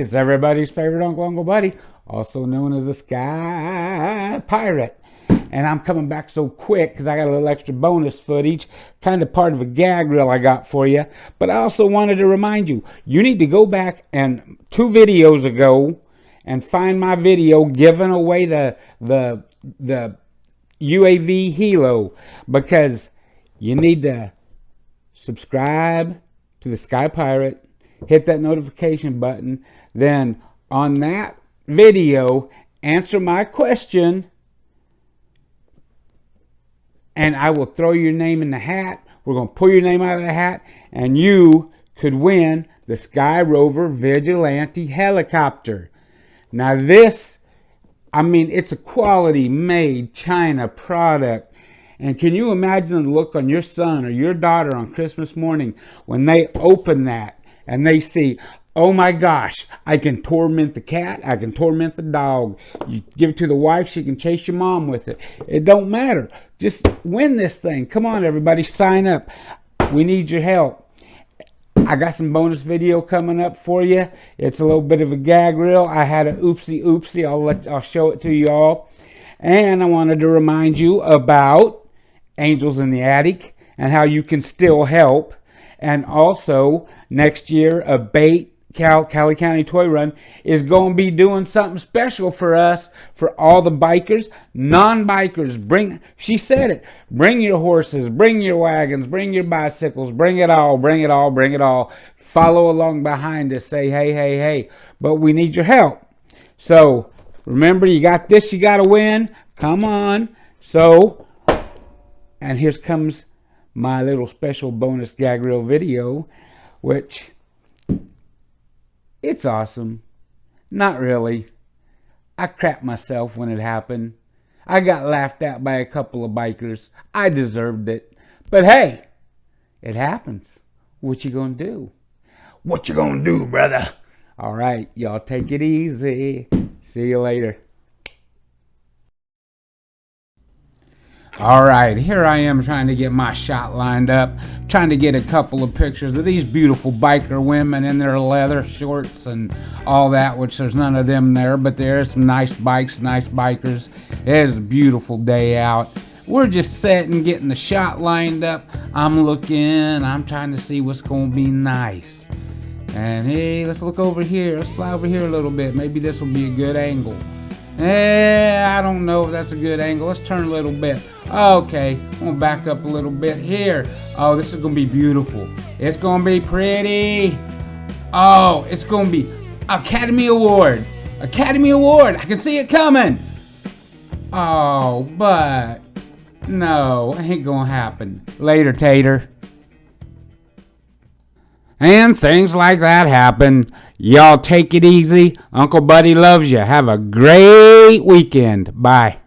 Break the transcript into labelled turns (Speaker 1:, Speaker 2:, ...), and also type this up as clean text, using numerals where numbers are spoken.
Speaker 1: it's everybody's favorite Uncle Buddy, also known as the Sky Pirate. And I'm coming back so quick because I got a little extra bonus footage, kind of part of a gag reel I got for you. But I also wanted to remind you, you need to go back and 2 videos ago and find my video giving away the UAV Helo, because you need to subscribe to the Sky Pirate, hit that notification button, then on that video answer my question, and I will throw your name in the hat. We're going to pull your name out of the hat, and you could win the Sky Rover Vigilante helicopter. Now this, I mean, it's a quality made China product. And can you imagine the look on your son or your daughter on Christmas morning when they open that and they see, oh my gosh, I can torment the cat, I can torment the dog. You give it to the wife, she can chase your mom with it. It don't matter. Just win this thing. Come on, everybody, sign up. We need your help. I got some bonus video coming up for you. It's a little bit of a gag reel. I had an oopsie. I'll show it to you all. And I wanted to remind you about Angels in the Attic and how you can still help. And also, next year, Abate Cowley County Toy Run is going to be doing something special for us, for all the bikers, non-bikers. She said it. Bring your horses, bring your wagons, bring your bicycles, bring it all, bring it all, bring it all. Follow along behind us. Say, hey. But we need your help. So, remember, you got this, you got to win. Come on. So, and here comes my little special bonus gag reel video, which, it's awesome. Not really. I crapped myself when it happened. I got laughed at by a couple of bikers. I deserved it. But hey, it happens. What you gonna do? What you gonna do, brother? All right, y'all take it easy. See you later. All right, here I am trying to get my shot lined up, trying to get a couple of pictures of these beautiful biker women in their leather shorts and all that, which there's none of them there, but there's some nice bikes, nice bikers. It is a beautiful day out. We're just setting, getting the shot lined up. I'm looking, I'm trying to see what's going to be nice. And hey, let's look over here. Let's fly over here a little bit. Maybe this will be a good angle. I don't know if that's a good angle. Let's turn a little bit. Okay, I'm gonna back up a little bit here. Oh, this is gonna be beautiful. It's gonna be pretty. Oh, it's gonna be Academy Award. Academy Award. I can see it coming. Oh, but no, it ain't gonna happen. Later, Tater. And things like that happen. Y'all take it easy. Uncle Buddy loves you. Have a great weekend. Bye.